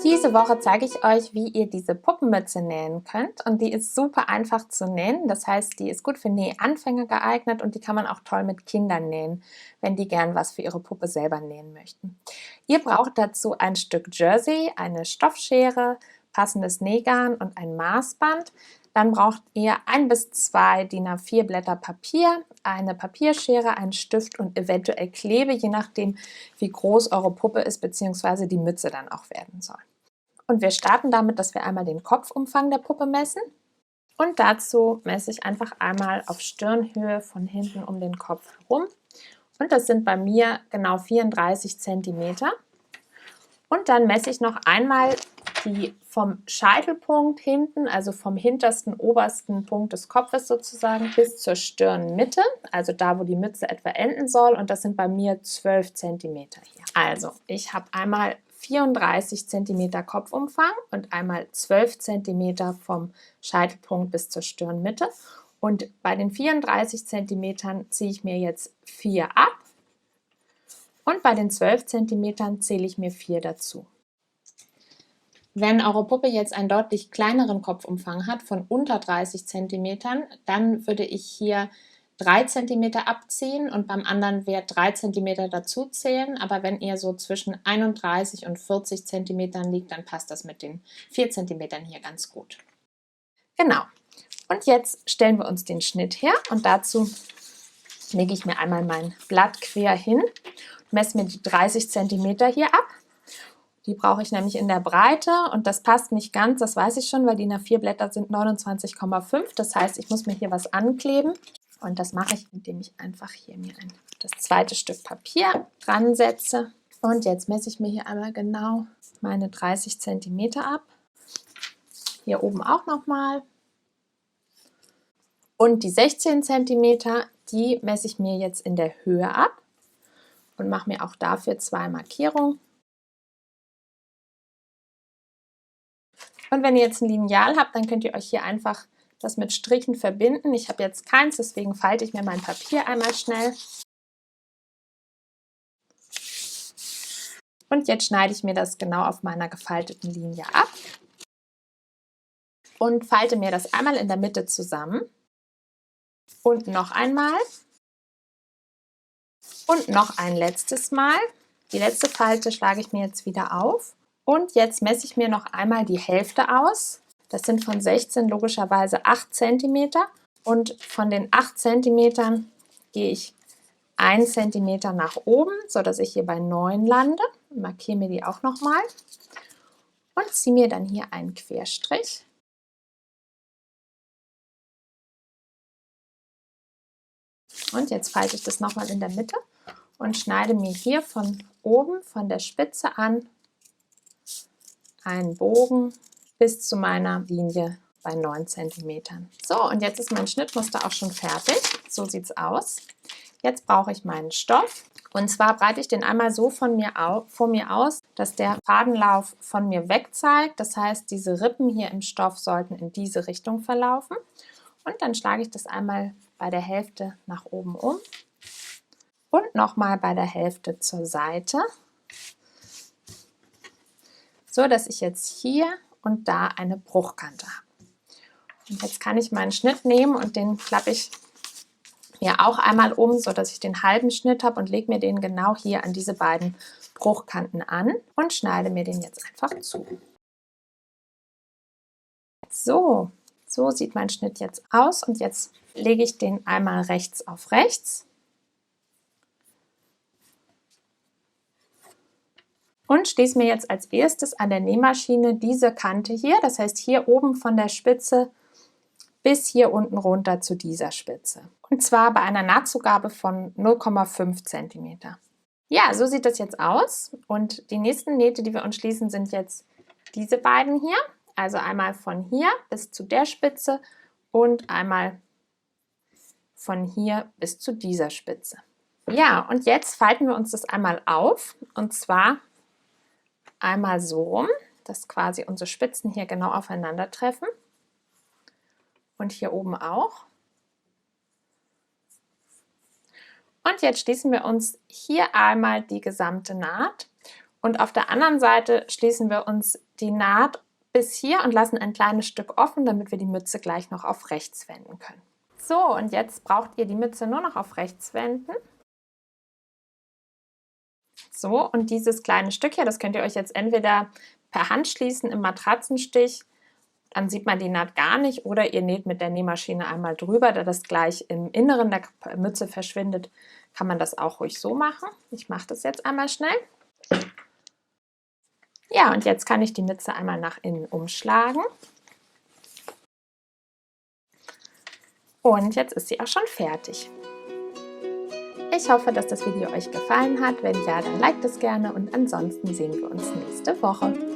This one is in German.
Diese Woche zeige ich euch, wie ihr diese Puppenmütze nähen könnt, und die ist super einfach zu nähen. Das heißt, die ist gut für Nähanfänger geeignet und die kann man auch toll mit Kindern nähen, wenn die gern was für ihre Puppe selber nähen möchten. Ihr braucht dazu ein Stück Jersey, eine Stoffschere, passendes Nähgarn und ein Maßband. Dann braucht ihr 1 bis 2 DIN A4 Blätter Papier, eine Papierschere, einen Stift und eventuell Klebe, je nachdem, wie groß eure Puppe ist bzw. die Mütze dann auch werden soll. Und wir starten damit, dass wir einmal den Kopfumfang der Puppe messen. Und dazu messe ich einfach einmal auf Stirnhöhe von hinten um den Kopf herum. Und das sind bei mir genau 34 cm. Und dann messe ich noch einmal die vom Scheitelpunkt hinten, also vom hintersten, obersten Punkt des Kopfes sozusagen, bis zur Stirnmitte, also da, wo die Mütze etwa enden soll. Und das sind bei mir 12 cm hier. Also, ich habe einmal 34 cm Kopfumfang und einmal 12 cm vom Scheitelpunkt bis zur Stirnmitte. Und bei den 34 cm ziehe ich mir jetzt 4 ab. Und bei den 12 cm zähle ich mir 4 dazu. Wenn eure Puppe jetzt einen deutlich kleineren Kopfumfang hat, von unter 30 cm, dann würde ich hier 3 cm abziehen und beim anderen Wert 3 cm dazu zählen. Aber wenn ihr so zwischen 31 und 40 cm liegt, dann passt das mit den 4 cm hier ganz gut. Genau. Und jetzt stellen wir uns den Schnitt her, und dazu lege ich mir einmal mein Blatt quer hin, messe mir die 30 cm hier ab. Die brauche ich nämlich in der Breite, und das passt nicht ganz, das weiß ich schon, weil die DIN A4 Blätter sind 29,5. Das heißt, ich muss mir hier was ankleben, und das mache ich, indem ich einfach hier mir das zweite Stück Papier dran setze. Und jetzt messe ich mir hier einmal genau meine 30 cm ab. Hier oben auch nochmal. Und die 16 cm, die messe ich mir jetzt in der Höhe ab und mache mir auch dafür 2 Markierungen. Und wenn ihr jetzt ein Lineal habt, dann könnt ihr euch hier einfach das mit Strichen verbinden. Ich habe jetzt keins, deswegen falte ich mir mein Papier einmal schnell. Und jetzt schneide ich mir das genau auf meiner gefalteten Linie ab und falte mir das einmal in der Mitte zusammen. Und noch einmal. Und noch ein letztes Mal. Die letzte Falte schlage ich mir jetzt wieder auf. Und jetzt messe ich mir noch einmal die Hälfte aus. Das sind von 16 logischerweise 8 cm. Und von den 8 cm gehe ich 1 cm nach oben, sodass ich hier bei 9 lande. Markiere mir die auch nochmal. Und ziehe mir dann hier einen Querstrich. Und jetzt falte ich das nochmal in der Mitte und schneide mir hier von oben, von der Spitze an, einen Bogen bis zu meiner Linie bei 9 cm. So, und jetzt ist mein Schnittmuster auch schon fertig. So sieht es aus. Jetzt brauche ich meinen Stoff. Und zwar breite ich den einmal so vor mir aus, dass der Fadenlauf von mir weg zeigt. Das heißt, diese Rippen hier im Stoff sollten in diese Richtung verlaufen. Und dann schlage ich das einmal bei der Hälfte nach oben um und nochmal bei der Hälfte zur Seite, so dass ich jetzt hier und da eine Bruchkante habe. Und jetzt kann ich meinen Schnitt nehmen und den klappe ich mir auch einmal um, so dass ich den halben Schnitt habe, und lege mir den genau hier an diese beiden Bruchkanten an und schneide mir den jetzt einfach zu. So sieht mein Schnitt jetzt aus, und jetzt lege ich den einmal rechts auf rechts und schließe mir jetzt als erstes an der Nähmaschine diese Kante hier, das heißt hier oben von der Spitze bis hier unten runter zu dieser Spitze. Und zwar bei einer Nahtzugabe von 0,5 cm. Ja, so sieht das jetzt aus, und die nächsten Nähte, die wir uns schließen, sind jetzt diese beiden hier. Also einmal von hier bis zu der Spitze und einmal von hier bis zu dieser Spitze. Ja, und jetzt falten wir uns das einmal auf, und zwar einmal so rum, dass quasi unsere Spitzen hier genau aufeinandertreffen und hier oben auch. Und jetzt schließen wir uns hier einmal die gesamte Naht Und auf der anderen Seite schließen wir uns die Naht bis hier und lassen ein kleines Stück offen, damit wir die Mütze gleich noch auf rechts wenden können. So, und jetzt braucht ihr die Mütze nur noch auf rechts wenden. So, und dieses kleine Stück hier, das könnt ihr euch jetzt entweder per Hand schließen im Matratzenstich, dann sieht man die Naht gar nicht, oder ihr näht mit der Nähmaschine einmal drüber, da das gleich im Inneren der Mütze verschwindet, kann man das auch ruhig so machen. Ich mache das jetzt einmal schnell. Ja, und jetzt kann ich die Mütze einmal nach innen umschlagen. Und jetzt ist sie auch schon fertig. Ich hoffe, dass das Video euch gefallen hat. Wenn ja, dann liked es gerne und ansonsten sehen wir uns nächste Woche.